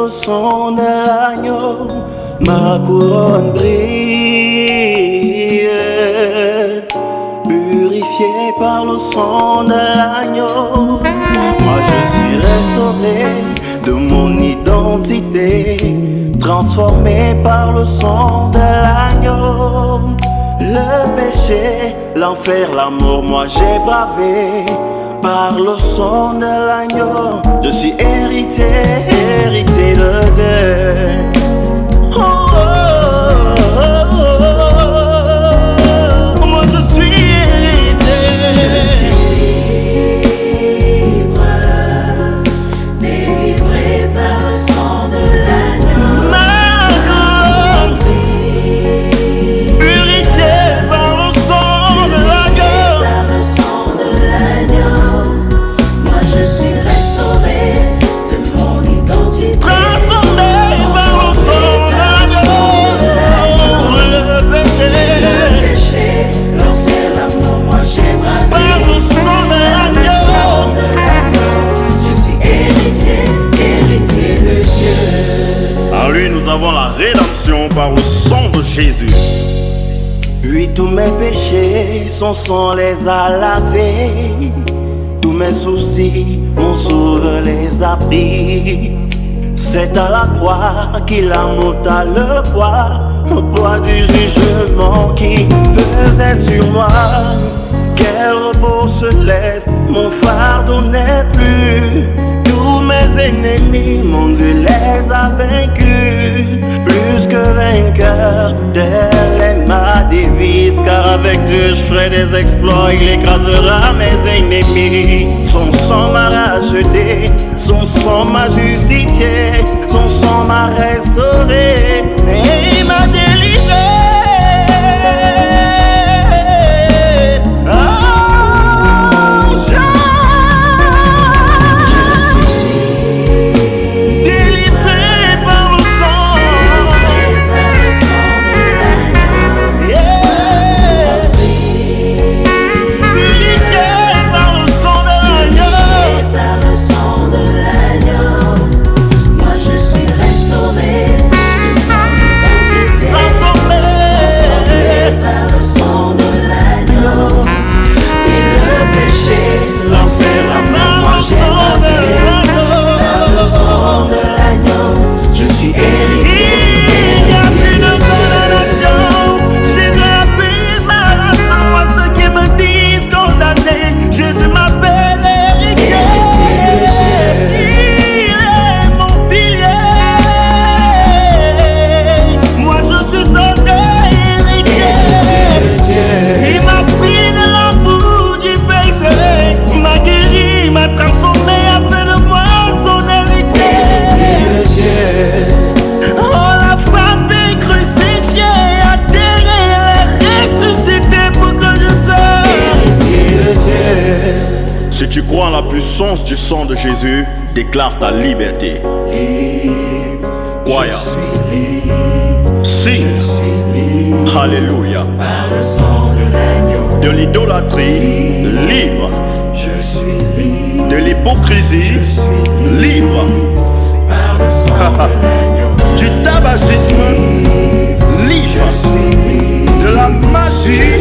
le sang de l'agneau, ma couronne brille. Purifié par le sang de l'agneau, moi je suis restauré de mon identité, transformé par le sang de l'agneau. Le péché, l'enfer, l'amour, moi j'ai bravé par le sang de l'agneau. Je suis héritier de Dieu. Oh, oh, oh, oh, oh. Moi je suis héritier. Je suis libre, délivré par le sang de l'agneau. Ma couronne purifiée par le sang de l'agneau. Par le sang de l'agneau, moi je suis restauré de mon identité. Transformé par le sang de l'agneau. Le péché, l'enfer, l'amour, moi j'ai bravé par le sang de l'agneau. Je suis héritier de Dieu. En lui, nous avons la rédemption par le sang de Jésus. Oui, tous mes péchés, son sang les a lavés. Tous mes soucis, mon sauveur les a pris. C'est à la croix qu'il a monté le poids du jugement qui pesait sur moi. Quel repos se laisse, mon fardeau n'est plus. Tous mes ennemis, mon Dieu les a vaincus. Plus que vainqueur, telle est ma devise. Car avec Dieu je ferai des exploits, il écrasera mes ennemis. Son sang m'a racheté, son sang m'a justifié, son sang m'a restauré et il m'a délivré. Si tu crois en la puissance du sang de Jésus, déclare ta liberté. Croyant. Signe. Alléluia. Par le sang de l'agneau, De l'idolâtrie, libre. je suis libre. De l'hypocrisie, libre. Par le sang de l'agneau, Du tabagisme, libre. je suis libre. De la magie,